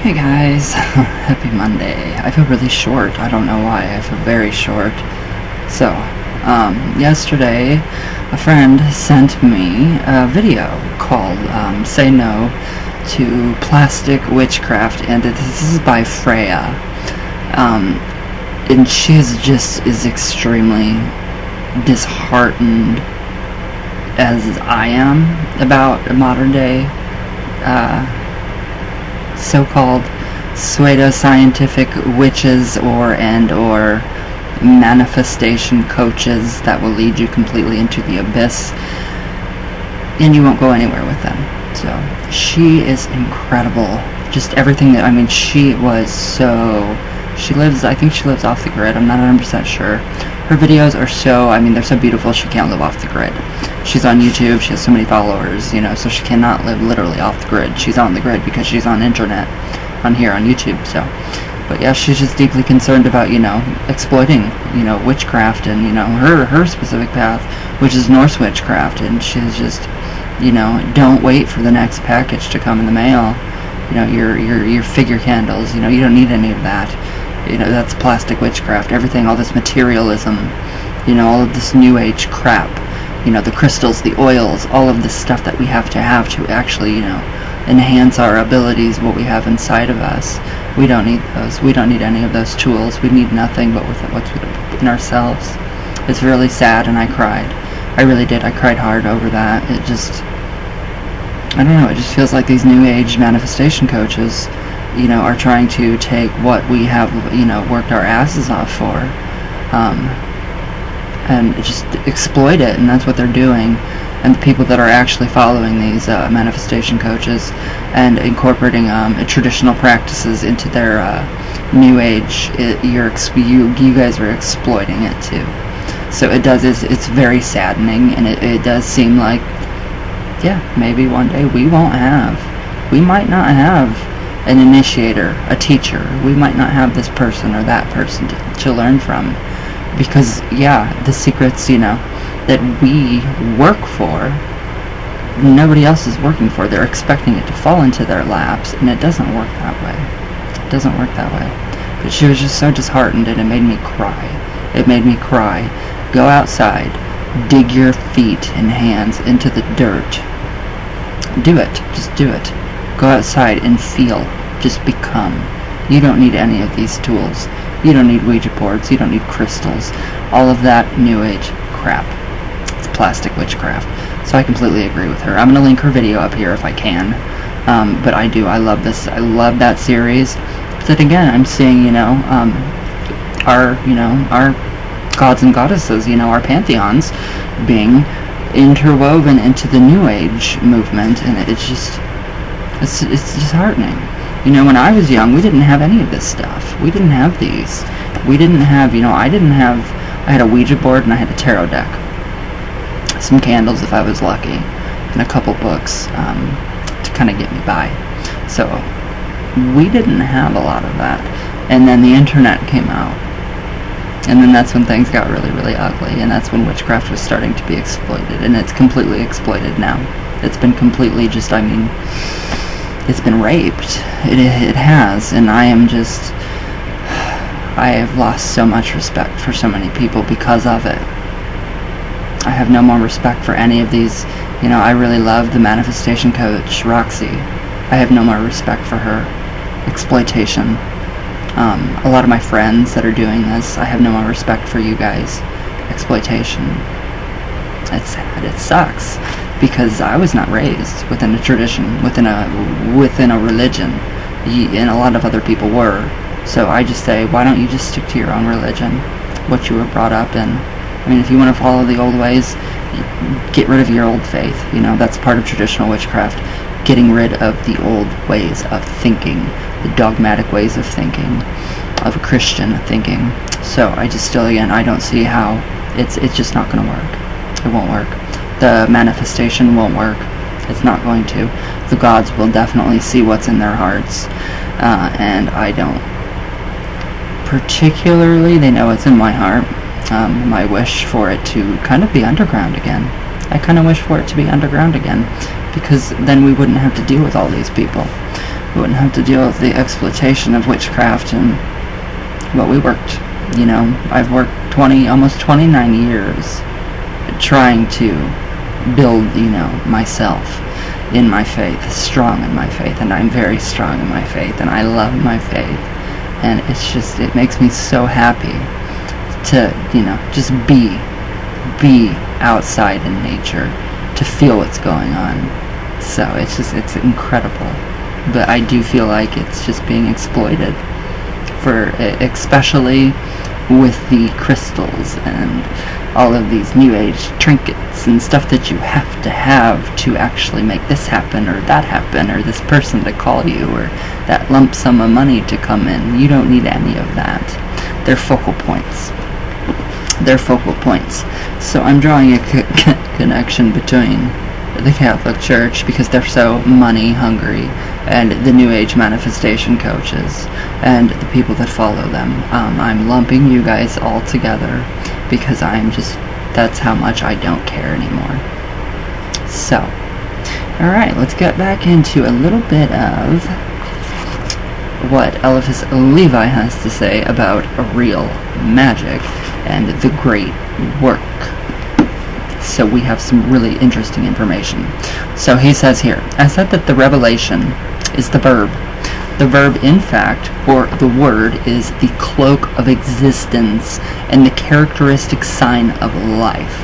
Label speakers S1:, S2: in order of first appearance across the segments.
S1: Hey guys, happy Monday. I feel really short. I don't know why. I feel very short. So, yesterday a friend sent me a video called Say No to Plastic Witchcraft, and this is by Freya. And she is extremely disheartened, as I am, about modern day so-called pseudo-scientific witches or manifestation coaches that will lead you completely into the abyss, and you won't go anywhere with them. So she is incredible. Just everything that, I think she lives off the grid. I'm not 100% sure. Her videos are they're so beautiful, she can't live off the grid. She's on YouTube, she has so many followers, so she cannot live literally off the grid. She's on the grid because she's on internet, on YouTube, so. But yeah, she's just deeply concerned about, exploiting, witchcraft and, her specific path, which is Norse witchcraft, and she's just, don't wait for the next package to come in the mail. Your figure candles, you don't need any of that. That's plastic witchcraft. Everything, all this materialism, all of this new age crap, the crystals, the oils, all of this stuff that we have to actually, enhance our abilities, what we have inside of us. We don't need those. We don't need any of those tools. We need nothing but what's within ourselves. It's really sad, and I cried. I really did. I cried hard over that. It just, I don't know, it just feels like these new age manifestation coaches, are trying to take what we have, worked our asses off for, and just exploit it, and that's what they're doing. And the people that are actually following these manifestation coaches and incorporating traditional practices into their new age, you guys are exploiting it too. So it's very saddening, and it does seem like, yeah, maybe one day we might not have an initiator, a teacher. We might not have this person or that person to learn from, because the secrets, that we work for, nobody else is working for. They're expecting it to fall into their laps, and it doesn't work that way. It doesn't work that way. But she was just so disheartened, and it made me cry. Go outside, dig your feet and hands into the dirt. Do it. Just do it. Go outside and feel. Just become. You don't need any of these tools. You don't need Ouija boards. You don't need crystals. All of that new age crap. It's plastic witchcraft. So I completely agree with her. I'm going to link her video up here if I can. But I do. I love this. I love that series. But then again, I'm seeing, our gods and goddesses, our pantheons being interwoven into the new age movement, and it's disheartening. When I was young, we didn't have any of this stuff. We didn't have these. We didn't have, I had a Ouija board and I had a tarot deck. Some candles if I was lucky, and a couple books to kind of get me by. So we didn't have a lot of that. And then the internet came out. And then that's when things got really, really ugly, and that's when witchcraft was starting to be exploited, and it's completely exploited now. It's been completely just, it's been raped. It has, and I have lost so much respect for so many people because of it. I have no more respect for any of these. I really love the manifestation coach, Roxy. I have no more respect for her. Exploitation. A lot of my friends that are doing this, I have no more respect for you guys. Exploitation. It's sad. It sucks, because I was not raised within a tradition, within a religion, and a lot of other people were. So I just say, why don't you just stick to your own religion, what you were brought up in? If you want to follow the old ways, get rid of your old faith. That's part of traditional witchcraft. Getting rid of the old ways of thinking, the dogmatic ways of thinking, of Christian thinking. So I don't see how it's just not going to work. It won't work. The manifestation won't work. It's not going to. The gods will definitely see what's in their hearts, and I don't. Particularly, they know it's in my heart. My wish for it to kind of be underground again. I kind of wish for it to be underground again, because then we wouldn't have to deal with all these people. We wouldn't have to deal with the exploitation of witchcraft and what we worked. I've worked almost 29 years trying to build, myself in my faith, strong in my faith, and I'm very strong in my faith, and I love my faith, and it makes me so happy to, just be outside in nature, to feel what's going on. So it's incredible, but I do feel like it's just being exploited, especially with the crystals and all of these new age trinkets and stuff that you have to actually make this happen or that happen, or this person to call you, or that lump sum of money to come in. You don't need any of that. They're focal points. So I'm drawing a connection between the Catholic Church, because they're so money hungry, and the New Age manifestation coaches and the people that follow them. I'm lumping you guys all together because that's how much I don't care anymore. So, alright, let's get back into a little bit of what Eliphas Levi has to say about real magic and the great work. So we have some really interesting information. So he says here, I said that the revelation is the verb. The verb, in fact, or the word, is the cloak of existence and the characteristic sign of life.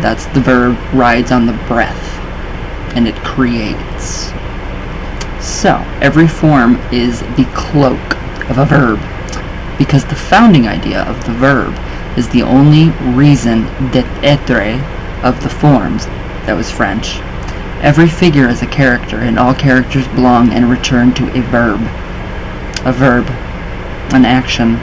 S1: That's the verb rides on the breath, and it creates. So every form is the cloak of a verb, because the founding idea of the verb is the only reason d'être of the forms. That was French. Every figure is a character, and all characters belong and return to a verb, an action.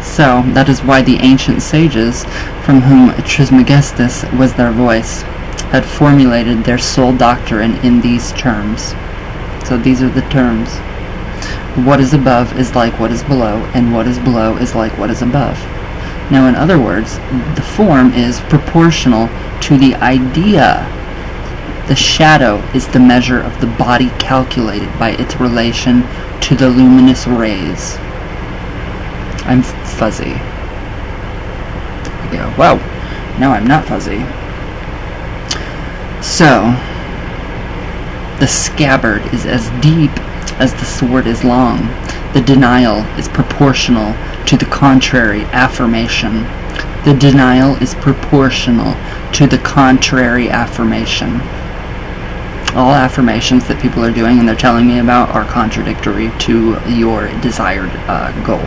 S1: So that is why the ancient sages, from whom Trismegistus was their voice, had formulated their sole doctrine in these terms. So these are the terms. What is above is like what is below, and what is below is like what is above. Now, in other words, the form is proportional to the idea. The shadow is the measure of the body calculated by its relation to the luminous rays. I'm fuzzy. I go, whoa, no, I'm not fuzzy. So, the scabbard is as deep as the sword is long. The denial is proportional to the contrary affirmation. The denial is proportional to the contrary affirmation. All affirmations that people are doing and they're telling me about are contradictory to your desired goal.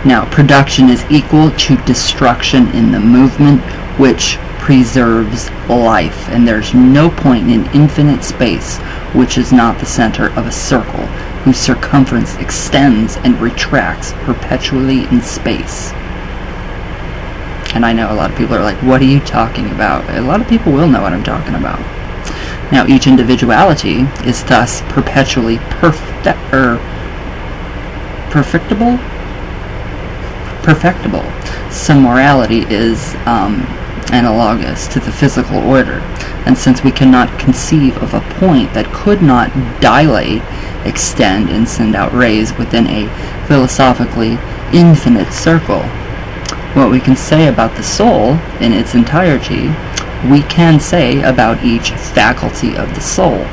S1: Now, production is equal to destruction in the movement which preserves life, and there's no point in infinite space which is not the center of a circle whose circumference extends and retracts perpetually in space. And I know a lot of people are like, what are you talking about? A lot of people will know what I'm talking about. Now, each individuality is thus perpetually perfectible. Some morality is analogous to the physical order, and since we cannot conceive of a point that could not dilate, extend, and send out rays within a philosophically infinite circle, what we can say about the soul in its entirety, we can say about each faculty of the soul.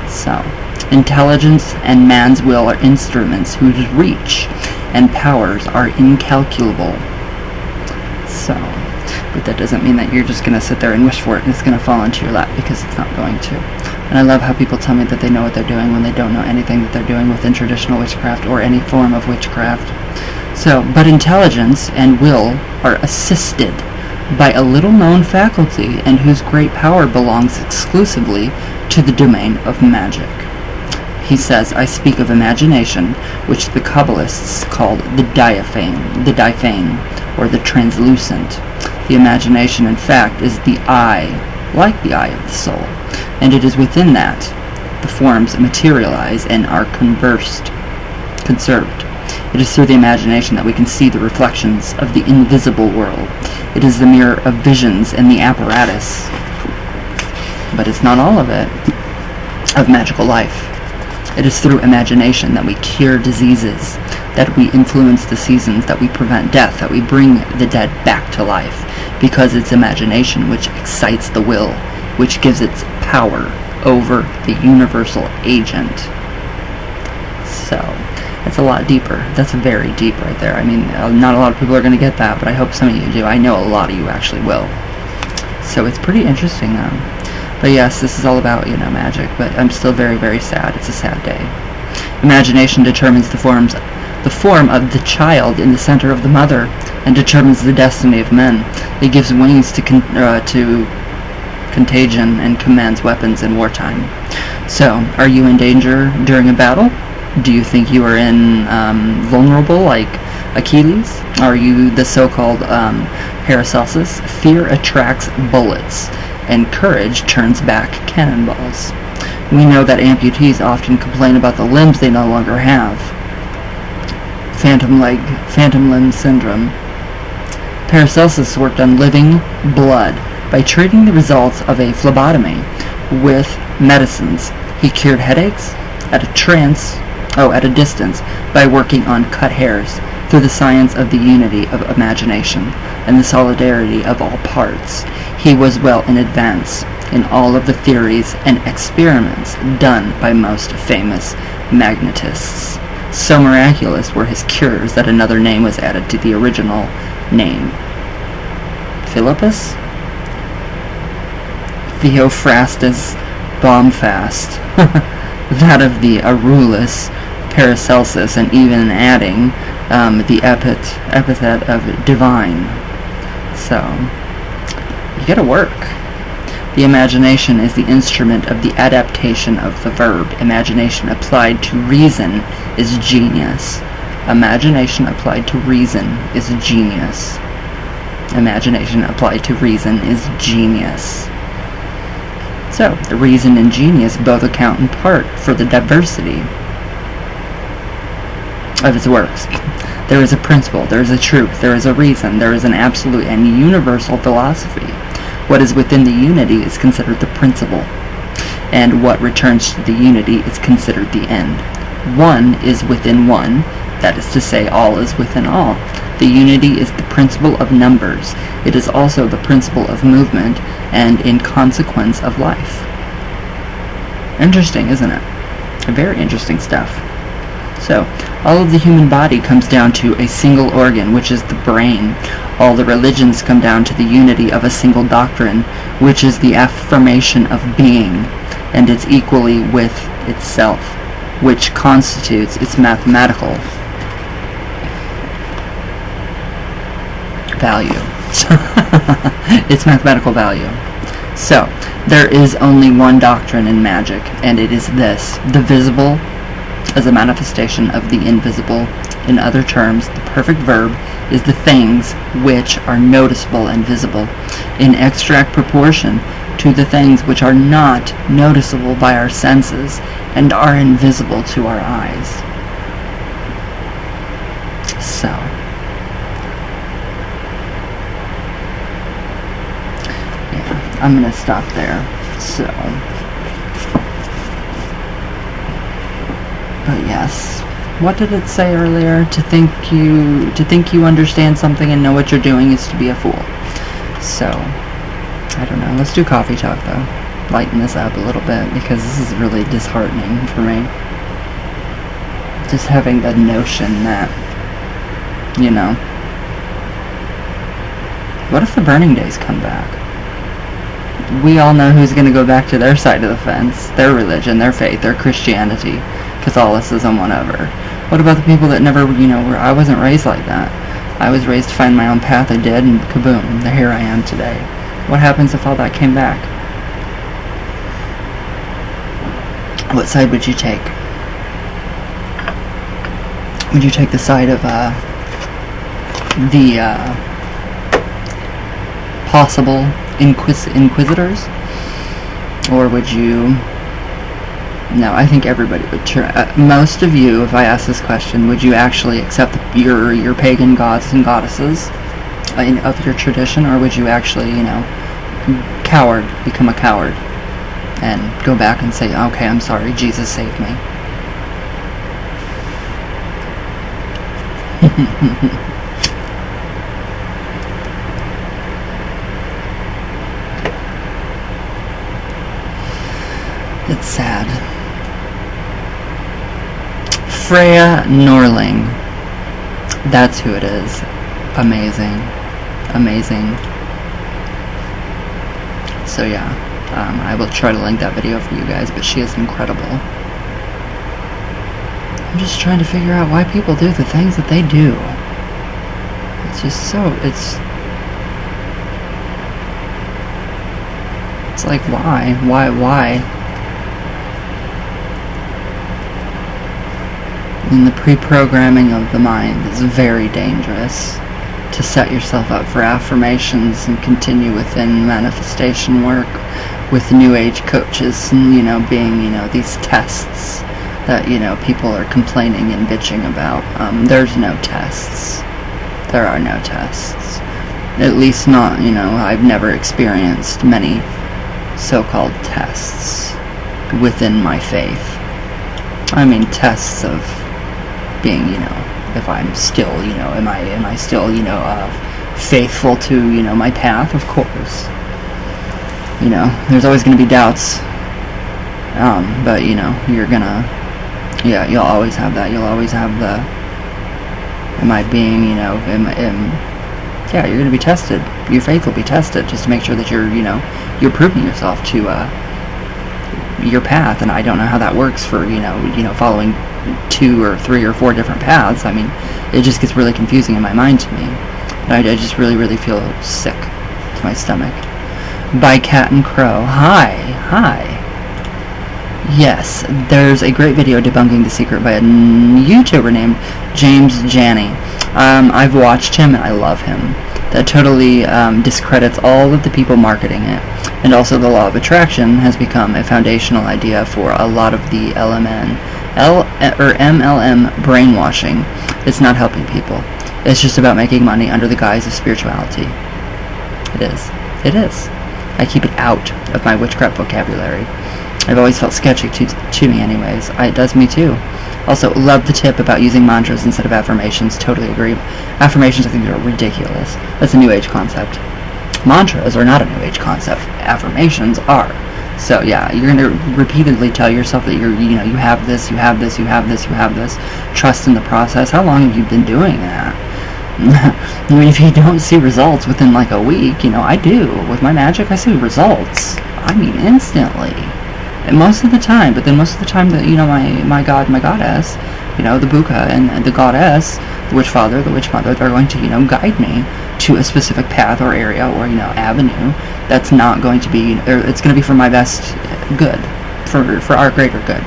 S1: So, intelligence and man's will are instruments whose reach and powers are incalculable. So, but that doesn't mean that you're just going to sit there and wish for it and it's going to fall into your lap, because it's not going to. And I love how people tell me that they know what they're doing when they don't know anything that they're doing within traditional witchcraft or any form of witchcraft. So, but intelligence and will are assisted by a little-known faculty, and whose great power belongs exclusively to the domain of magic. He says, I speak of imagination, which the Kabbalists called the diaphane, or the translucent. The imagination, in fact, is the eye, like the eye of the soul, and it is within that the forms materialize and are conserved. It is through the imagination that we can see the reflections of the invisible world. It is the mirror of visions and the apparatus, but it's not all of it, of magical life. It is through imagination that we cure diseases, that we influence the seasons, that we prevent death, that we bring the dead back to life, because it's imagination which excites the will, which gives its power over the universal agent. So, that's a lot deeper. That's very deep right there. I mean, not a lot of people are going to get that, but I hope some of you do. I know a lot of you actually will. So it's pretty interesting, But yes, this is all about, magic, but I'm still very, very sad. It's a sad day. Imagination determines the form of the child in the center of the mother, and determines the destiny of men. It gives wings to contagion and commands weapons in wartime. So, are you in danger during a battle? Do you think you are vulnerable like Achilles? Are you the so-called Paracelsus? Fear attracts bullets, and courage turns back cannonballs. We know that amputees often complain about the limbs they no longer have. Phantom limb syndrome. Paracelsus worked on living blood by treating the results of a phlebotomy with medicines. He cured headaches at a distance by working on cut hairs through the science of the unity of imagination and the solidarity of all parts. He was well in advance in all of the theories and experiments done by most famous magnetists. So miraculous were his cures that another name was added to the original name. Philippus? Theophrastus Bombfast. That of the Arulus Paracelsus, and even adding the epithet of divine. So, you gotta work. The imagination is the instrument of the adaptation of the verb. Imagination applied to reason is genius. Imagination applied to reason is genius. Imagination applied to reason is genius. So, the reason and genius both account in part for the diversity of its works. There is a principle, there is a truth, there is a reason, there is an absolute and universal philosophy. What is within the unity is considered the principle, and what returns to the unity is considered the end. One is within one, that is to say, all is within all. The unity is the principle of numbers. It is also the principle of movement, and in consequence of life. Interesting, isn't it? Very interesting stuff. So, all of the human body comes down to a single organ, which is the brain. All the religions come down to the unity of a single doctrine, which is the affirmation of being, and it's equally with itself, which constitutes its mathematical value. Its mathematical value. So, there is only one doctrine in magic, and it is this: the visible as a manifestation of the invisible. In other terms, the perfect verb is the things which are noticeable and visible, in exact proportion to the things which are not noticeable by our senses and are invisible to our eyes. So, yeah, I'm going to stop there. So, but yes, what did it say earlier? To think you understand something and know what you're doing is to be a fool. So, I don't know. Let's do coffee talk though. Lighten this up a little bit, because this is really disheartening for me. Just having the notion that, what if the burning days come back? We all know who's going to go back to their side of the fence, their religion, their faith, their Christianity, Catholicism, whatever. What about the people that never, I wasn't raised like that. I was raised to find my own path, I did, and kaboom, here I am today. What happens if all that came back? What side would you take? Would you take the side of, the possible inquisitors? Or would you... No, I think everybody would try. Most of you, if I ask this question, would you actually accept your pagan gods and goddesses of your tradition, or would you actually, become a coward and go back and say, okay, I'm sorry, Jesus saved me? It's sad. Freya Norling. That's who it is. Amazing. Amazing. So yeah, I will try to link that video for you guys, but she is incredible. I'm just trying to figure out why people do the things that they do. It's just so, it's like, why? And the pre-programming of the mind is very dangerous. To set yourself up for affirmations and continue within manifestation work with new age coaches and, being, these tests that, people are complaining and bitching about. There's no tests. There are no tests. At least not, I've never experienced many so-called tests within my faith. I mean, tests of being, if I'm still, am I still, faithful to, my path? Of course. There's always going to be doubts. But, you're gonna, you'll always have that. You'll always have the, am I being, you're going to be tested. Your faith will be tested just to make sure that you're proving yourself to, your path. And I don't know how that works for, following 2 or 3 or 4 different paths. I mean, it just gets really confusing in my mind to me. I just really feel sick to my stomach. By Cat and Crow. Hi. Yes, there's a great video debunking The Secret by a YouTuber named James Janney. I've watched him and I love him. That totally discredits all of the people marketing it. And also the law of attraction has become a foundational idea for a lot of the MLM brainwashing. It's not helping people. It's just about making money under the guise of spirituality. It is. I keep it out of my witchcraft vocabulary. I've always felt sketchy to me anyways. It does me too. Also, love the tip about using mantras instead of affirmations. Totally agree. Affirmations, I think, are ridiculous. That's a new age concept. Mantras are not a new age concept. Affirmations are. So yeah, you're going to repeatedly tell yourself that you have this, you have this, you have this, you have this. Trust in the process. How long have you been doing that? I mean, if you don't see results within like a week, I do. With my magic, I see results. I mean, instantly. And most of the time, but then most of the time that, my god, my goddess, the buka and the goddess, the witch father, the witch mother, they're going to, guide me to a specific path or area or, avenue that's not going to be, it's going to be for my best good, for our greater good.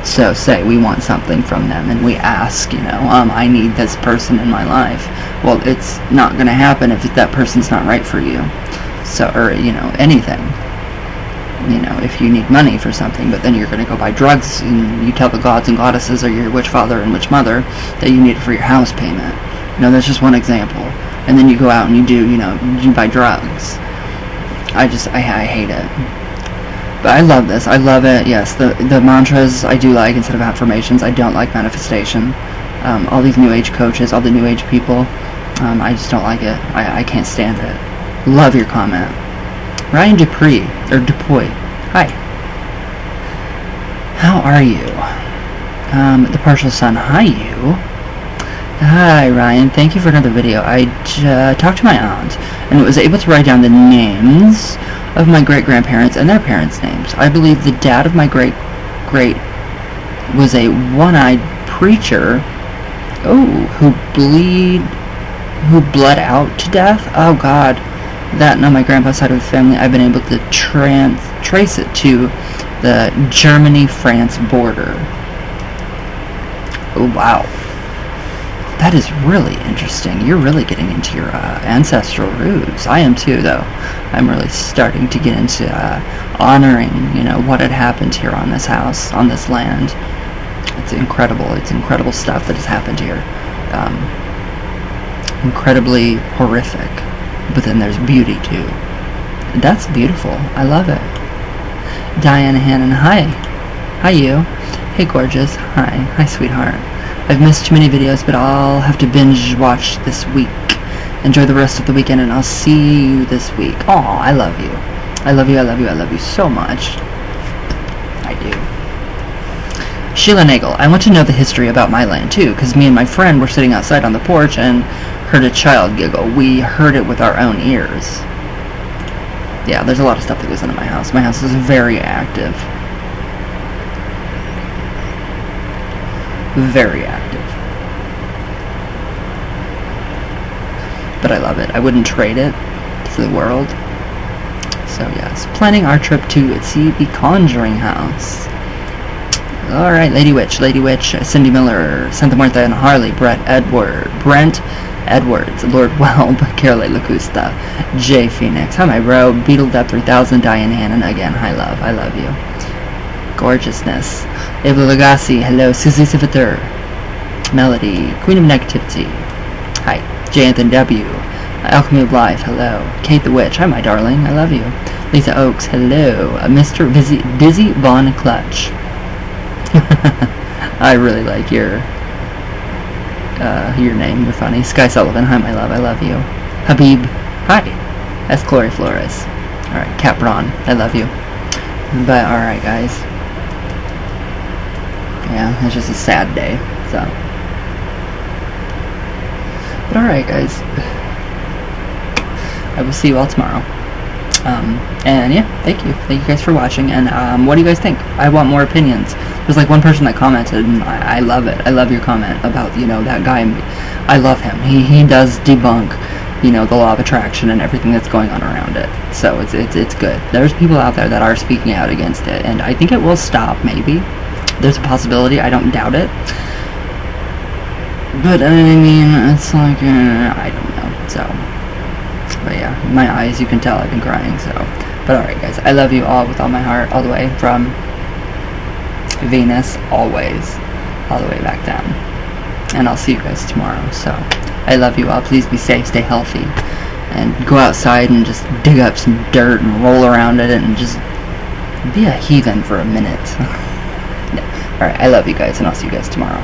S1: So say we want something from them and we ask, I need this person in my life. Well, it's not going to happen if that person's not right for you. So, or, anything. If you need money for something, but then you're going to go buy drugs and you tell the gods and goddesses or your witch father and witch mother that you need it for your house payment. That's just one example. And then you go out and you do, you buy drugs. I hate it. But I love this. I love it. Yes, the mantras I do like instead of affirmations. I don't like manifestation. All these new age coaches, all the new age people, I just don't like it. I can't stand it. Love your comment. Ryan Dupuy. Hi. How are you? The Partial Sun. Hi, you. Hi, Ryan. Thank you for another video. I talked to my aunt and was able to write down the names of my great-grandparents and their parents' names. I believe the dad of my great was a one-eyed preacher. Who bled out to death? Oh, God. That and on my grandpa's side of the family, I've been able to trace it to the Germany-France border. Oh, wow. That is really interesting. You're really getting into your ancestral roots. I am too, though. I'm really starting to get into honoring, what had happened here on this house, on this land. It's incredible. It's incredible stuff that has happened here. Incredibly horrific. But then there's beauty, too. That's beautiful. I love it. Diana Hannon, hi. Hi, you. Hey, gorgeous. Hi. Hi, sweetheart. I've missed too many videos, but I'll have to binge watch this week. Enjoy the rest of the weekend, and I'll see you this week. Aw, I love you. I love you, I love you, I love you so much. I do. Sheila Nagel, I want to know the history about my land, too, because me and my friend were sitting outside on the porch and heard a child giggle. We heard it with our own ears. Yeah, there's a lot of stuff that goes into my house. My house is very active. Very active. But I love it. I wouldn't trade it for the world. So yes, planning our trip to see the Conjuring House. Alright, Lady Witch, Cindy Miller, Santa Martha and Harley, Brent Edwards, Lord Welb, Caroline Lacusta, J Phoenix, hi my bro, Beetledep 3000, Diane Hannon, again, hi love, I love you. Gorgeousness. Ava Lagasse, hello, Susie Sifiter, Melody, Queen of Negativity, hi, J Anthony W, Alchemy of Life, hello, Kate the Witch, hi my darling, I love you. Lisa Oaks, hello, Mr. Dizzy Von Clutch. I really like your name, you're funny. Sky Sullivan, hi my love, I love you. Habib, hi. That's Chloe Flores. Alright, Cat Braun, I love you. But alright guys. Yeah, it's just a sad day, so. But alright guys. I will see you all tomorrow. And yeah, thank you guys for watching, and what do you guys think? I want more opinions. There's like one person that commented, and I love it. I love your comment about, you know, that guy. I love him. He does debunk, you know, the law of attraction and everything that's going on around it. So it's good. There's people out there that are speaking out against it, and I think it will stop, maybe. There's a possibility, I don't doubt it. But I mean, it's like, I don't know, so. But yeah, my eyes, you can tell I've been crying, so. But alright guys, I love you all with all my heart, all the way from Venus, always, all the way back down. And I'll see you guys tomorrow, so. I love you all, please be safe, stay healthy, and go outside and just dig up some dirt and roll around in it and just be a heathen for a minute. Alright, I love you guys, and I'll see you guys tomorrow.